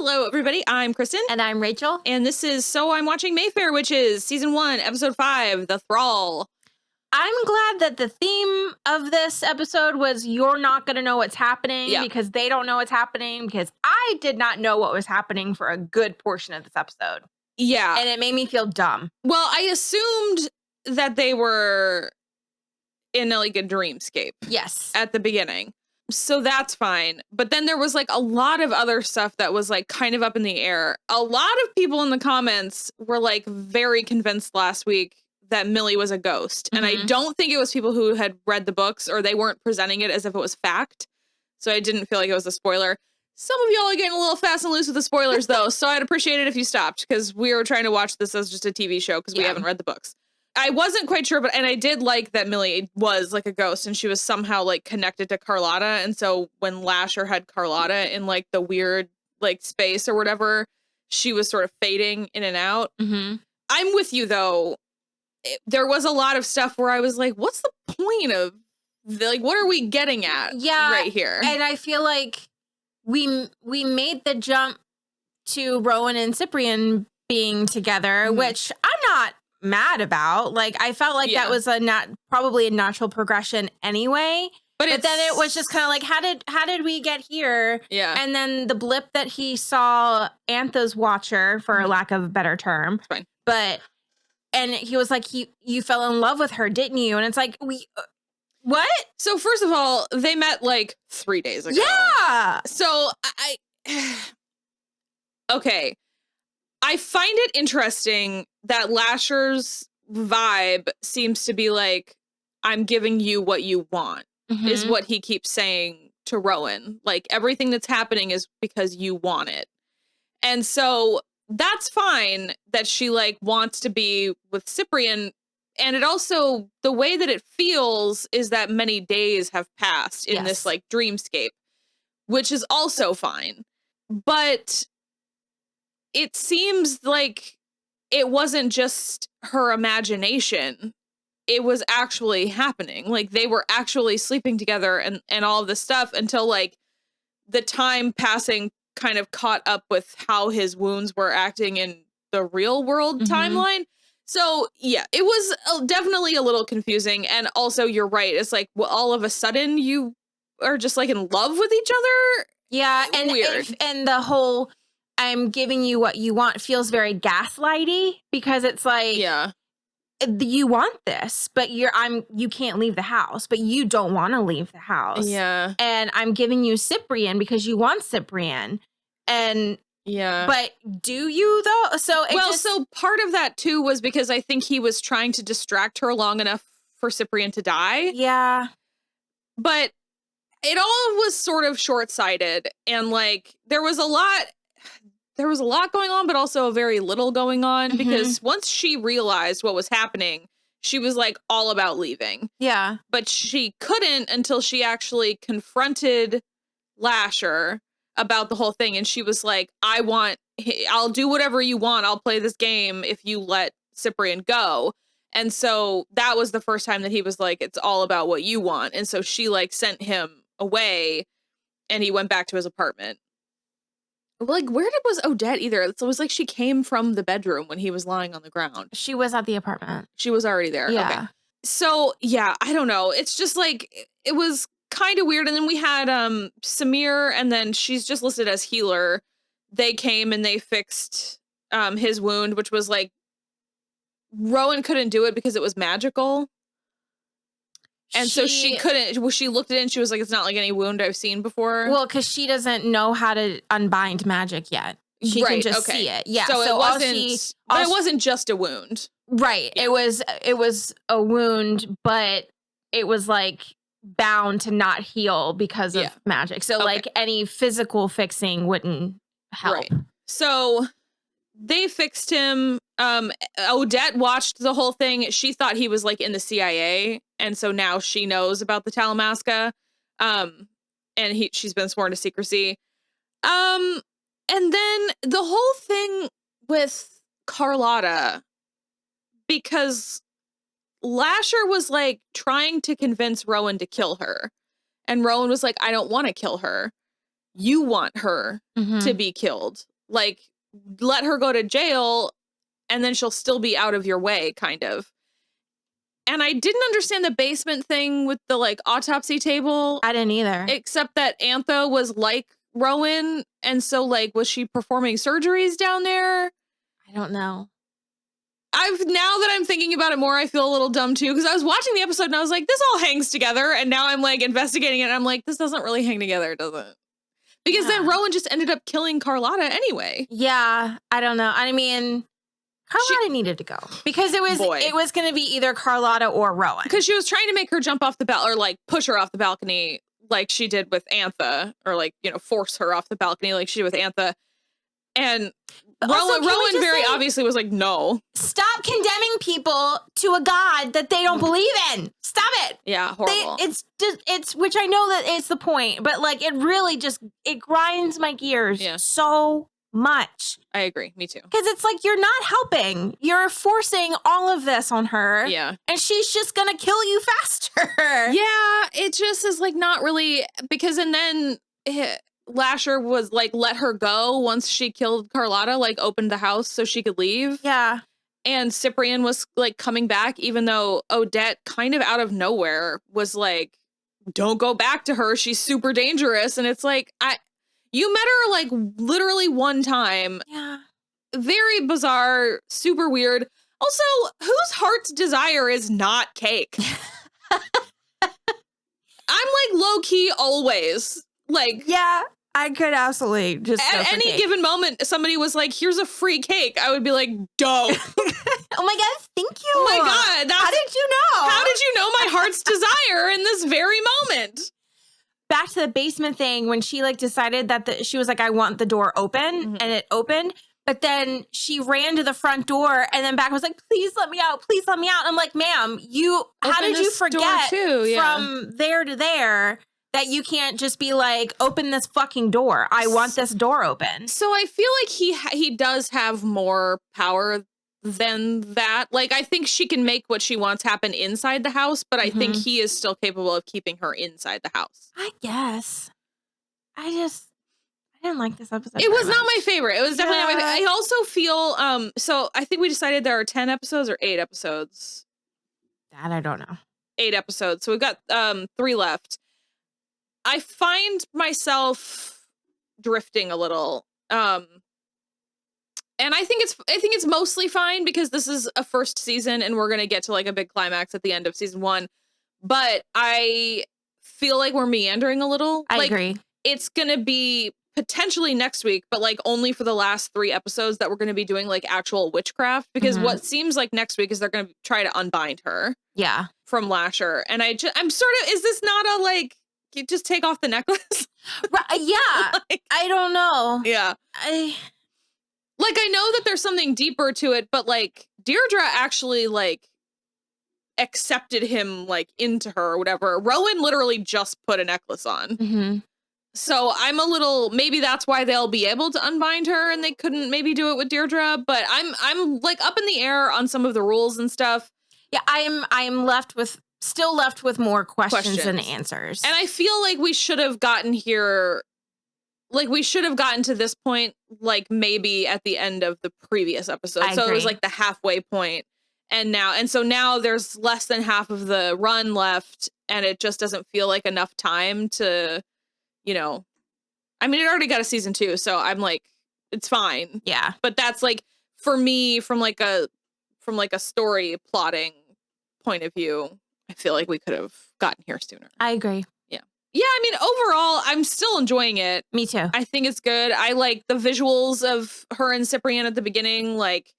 Hello, everybody. I'm Kristen. And I'm Rachel. And this is So I'm Watching Mayfair Witches, Season 1, Episode 5, The Thrall. I'm glad that the theme of this episode was you're not going to know what's happening because they don't know what's happening, because I did not know what was happening for a good portion of this episode. Yeah. And it made me feel dumb. Well, I assumed that they were in like a dreamscape. Yes. At the beginning. So that's fine. But then there was like a lot of other stuff that was like kind of up in the air. A lot of people in the comments were like very convinced last week that Millie was a ghost. And I don't think it was people who had read the books, or they weren't presenting it as if it was fact. So I didn't feel like it was a spoiler. Some of y'all are getting a little fast and loose with the spoilers though. So I'd appreciate it if you stopped, because we were trying to watch this as just a TV show because we haven't read the books. I wasn't quite sure, and I did like that Millie was like a ghost and she was somehow like connected to Carlotta. And so when Lasher had Carlotta in like the weird like space or whatever, she was sort of fading in and out. I'm with you though. There was a lot of stuff where I was like, what's the point of what are we getting at right here? And I feel like we made the jump to Rowan and Cyprian being together, which I'm not mad about. Like, I felt like that was probably a natural progression anyway. But then it was just kind of like, how did we get here? Yeah. And then the blip that he saw Antha's watcher, for lack of a better term. It's fine. And he was like, you fell in love with her, didn't you? And it's like, what? So first of all, they met like 3 days ago. Yeah. So okay. I find it interesting that Lasher's vibe seems to be like, I'm giving you what you want, is what he keeps saying to Rowan. Like, everything that's happening is because you want it. And so that's fine that she like wants to be with Cyprian. And it also, the way that it feels is that many days have passed in this like dreamscape, which is also fine. But it seems like it wasn't just her imagination. It was actually happening. Like, they were actually sleeping together and all of this stuff until like the time passing kind of caught up with how his wounds were acting in the real world timeline. So yeah, it was definitely a little confusing. And also, you're right. It's like, well, all of a sudden you are just like in love with each other. Yeah. And weird. And the whole, I'm giving you what you want feels very gaslighty, because it's like, you want this, but you can't leave the house, but you don't want to leave the house. Yeah. And I'm giving you Cyprian because you want Cyprian. And but do you though? So so part of that too was because I think he was trying to distract her long enough for Cyprian to die. Yeah. But it all was sort of short-sighted, and like there was a lot going on, but also very little going on, because once she realized what was happening, she was like all about leaving. Yeah. But she couldn't until she actually confronted Lasher about the whole thing. And she was like, I'll do whatever you want. I'll play this game if you let Cyprian go. And so that was the first time that he was like, it's all about what you want. And so she like sent him away and he went back to his apartment. Like, where was Odette either? It was like she came from the bedroom when he was lying on the ground. She was at the apartment. She was already there. Yeah. Okay. So, yeah, I don't know. It's just like, it was kind of weird. And then we had Samir, and then she's just listed as healer. They came and they fixed his wound, which was like, Rowan couldn't do it because it was magical. And so she couldn't, she looked at it and she was like, it's not like any wound I've seen before. Well, because she doesn't know how to unbind magic yet. She can just see it. Yeah. So it wasn't, but it wasn't just a wound. Right. Yeah. It was a wound, but it was like bound to not heal because of magic. So like any physical fixing wouldn't help. Right. So they fixed him. Odette watched the whole thing. She thought he was like in the CIA. And so now she knows about the Talamasca. And she's been sworn to secrecy. And then the whole thing with Carlotta, because Lasher was like trying to convince Rowan to kill her. And Rowan was like, I don't want to kill her. You want her to be killed. like, let her go to jail and then she'll still be out of your way, kind of. And I didn't understand the basement thing with the, like, autopsy table. I didn't either. Except that Antha was like Rowan. And so, like, was she performing surgeries down there? I don't know. Now that I'm thinking about it more, I feel a little dumb too, because I was watching the episode and I was like, this all hangs together. And now I'm like investigating it and I'm like, this doesn't really hang together, does it? Because then Rowan just ended up killing Carlotta anyway. Yeah, I don't know. I mean, Carlotta needed to go because it was going to be either Carlotta or Rowan. Because she was trying to make her jump off the balcony, or like push her off the balcony like she did with Antha, or like, you know, force her off the balcony like she did with Antha. And Rowan very obviously was like, no. Stop condemning people to a god that they don't believe in. Stop it. Yeah, horrible. It's which I know that it's the point, but like it really it grinds my gears so much. I agree. Me too. Because it's like you're not helping. You're forcing all of this on her. Yeah. And she's just gonna kill you faster. Yeah, it just is like not really, because and then Lasher was like, let her go once she killed Carlotta, like opened the house so she could leave. Yeah. And Cyprian was like coming back, even though Odette kind of out of nowhere was like, don't go back to her. She's super dangerous. And it's like, you met her like literally one time. Yeah. Very bizarre, super weird. Also, whose heart's desire is not cake? I'm like low key always. Like, yeah, I could absolutely just at any given moment, somebody was like, here's a free cake. I would be like, dope. Oh my God, thank you. Oh my God. How did you know? How did you know my heart's desire in this very moment? Back to the basement thing, when she like decided that she was like, I want the door open, and it opened. But then she ran to the front door and then back was like, please let me out. Please let me out. I'm like, ma'am, how did you forget from there to there that you can't just be like, open this fucking door. I want this door open. So I feel like he does have more power than that. Like, I think she can make what she wants happen inside the house, but I think he is still capable of keeping her inside the house. I guess. I didn't like this episode. It was not my favorite. It was definitely not my favorite. I also feel, so I think we decided there are 10 episodes or 8 episodes. That I don't know. 8 episodes. So we've got 3 left. I find myself drifting a little. And I think it's mostly fine because this is a first season and we're going to get to like a big climax at the end of season 1. But I feel like we're meandering a little. I agree. It's going to be potentially next week, but like only for the last 3 episodes that we're going to be doing like actual witchcraft, because what seems like next week is they're going to try to unbind her. Yeah. From Lasher. And I'm sort of, is this not a like, you just take off the necklace? Right, yeah. Like, I don't know. Yeah. I know that there's something deeper to it, but like Deirdre actually like accepted him like into her or whatever. Rowan literally just put a necklace on. So I'm a little, maybe that's why they'll be able to unbind her and they couldn't maybe do it with Deirdre, but I'm like up in the air on some of the rules and stuff. Yeah, I'm still left with more questions than answers. And I feel like we should have gotten here, like we should have gotten to this point, like maybe at the end of the previous episode. So it was like the halfway point. And so now there's less than half of the run left and it just doesn't feel like enough time to, you know, I mean, it already got a season 2, so I'm like, it's fine. Yeah. But that's like, for me, from like a story plotting point of view, I feel like we could have gotten here sooner. I agree. Yeah. Yeah, I mean, overall, I'm still enjoying it. Me too. I think it's good. I like the visuals of her and Cyprian at the beginning, like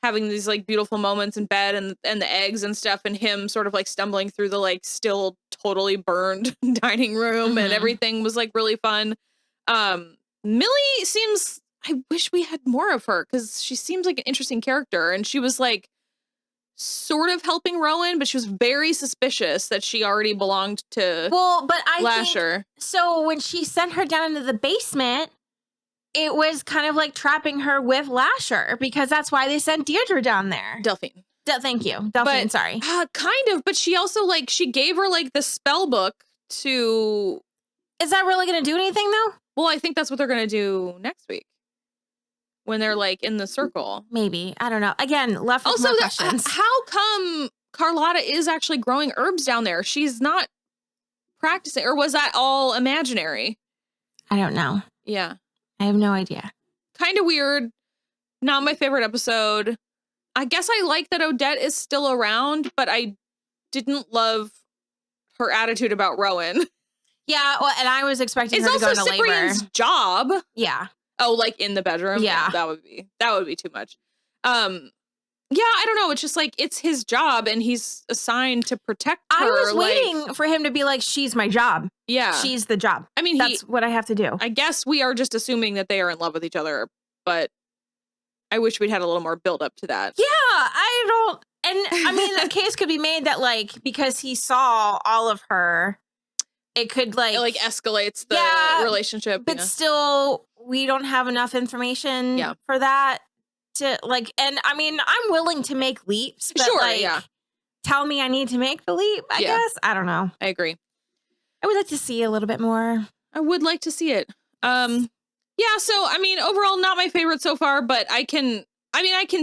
having these like beautiful moments in bed and the eggs and stuff, and him sort of like stumbling through the like still totally burned dining room and everything was like really fun. Millie seems, I wish we had more of her because she seems like an interesting character, and she was like sort of helping Rowan, but she was very suspicious that she already belonged to Lasher. So when she sent her down into the basement, it was kind of like trapping her with Lasher, because that's why they sent Deirdre down there. Delphine. Thank you. Delphine, sorry. Kind of, but she also like, she gave her like the spell book to... Is that really going to do anything though? Well, I think that's what they're going to do next week. when they're like in the circle. Maybe. I don't know. Again, left with more questions. How come Carlotta is actually growing herbs down there? She's not practicing, or was that all imaginary? I don't know. Yeah. I have no idea. Kind of weird. Not my favorite episode. I guess I like that Odette is still around, but I didn't love her attitude about Rowan. Yeah, well, and I was expecting her to go into labor. It's also Cyprian's job. Yeah. Oh, like in the bedroom? Yeah. That would be too much. Yeah, I don't know. It's just like, it's his job and he's assigned to protect her. I was waiting for him to be like, she's my job. Yeah. She's the job. I mean, that's what I have to do. I guess we are just assuming that they are in love with each other, but I wish we'd had a little more build up to that. Yeah, I don't. And I mean, the case could be made that like, because he saw all of her, it could like. It like escalates the relationship. But still, we don't have enough information for that. To like, and I mean, I'm willing to make leaps, but tell me I need to make the leap, I guess. I don't know. I agree. I would like to see a little bit more. I would like to see it. Yeah, so I mean, overall not my favorite so far, but I can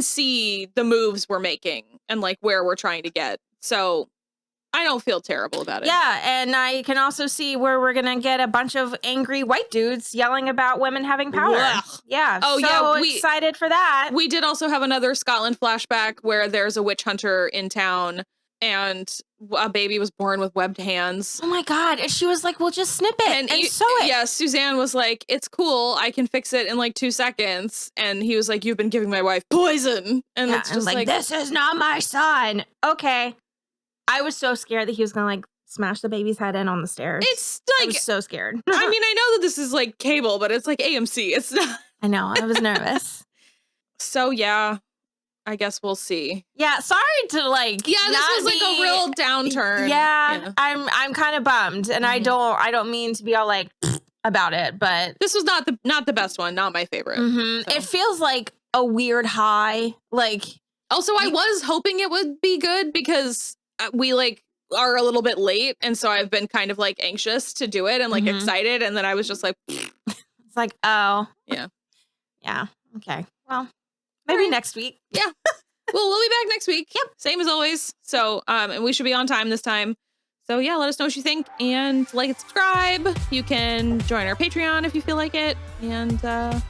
see the moves we're making and like where we're trying to get. So I don't feel terrible about it. Yeah, and I can also see where we're going to get a bunch of angry white dudes yelling about women having power. Ugh. Yeah. Oh, so excited for that. We did also have another Scotland flashback where there's a witch hunter in town and a baby was born with webbed hands. Oh my God. And she was like, well, just snip it and sew it. Yeah, Suzanne was like, it's cool. I can fix it in like 2 seconds. And he was like, you've been giving my wife poison. And it's just like, this is not my son. Okay. I was so scared that he was going to like smash the baby's head in on the stairs. It's like, I was so scared. I mean, I know that this is like cable, but it's like AMC. It's not. I know. I was nervous. So yeah, I guess we'll see. Yeah. Sorry to like. Yeah, this was like a real downturn. Yeah. I'm kind of bummed, and I don't mean to be all like about it, but this was not the best one. Not my favorite. So. It feels like a weird high. Like. Also, I was hoping it would be good because we like are a little bit late, and so I've been kind of like anxious to do it and like excited, and then I was just like, it's like, oh yeah, okay, well, maybe next week. Yeah, well, we'll be back next week. Yep, same as always. So, and we should be on time this time. So yeah, let us know what you think and like and subscribe. You can join our Patreon if you feel like it, and bye.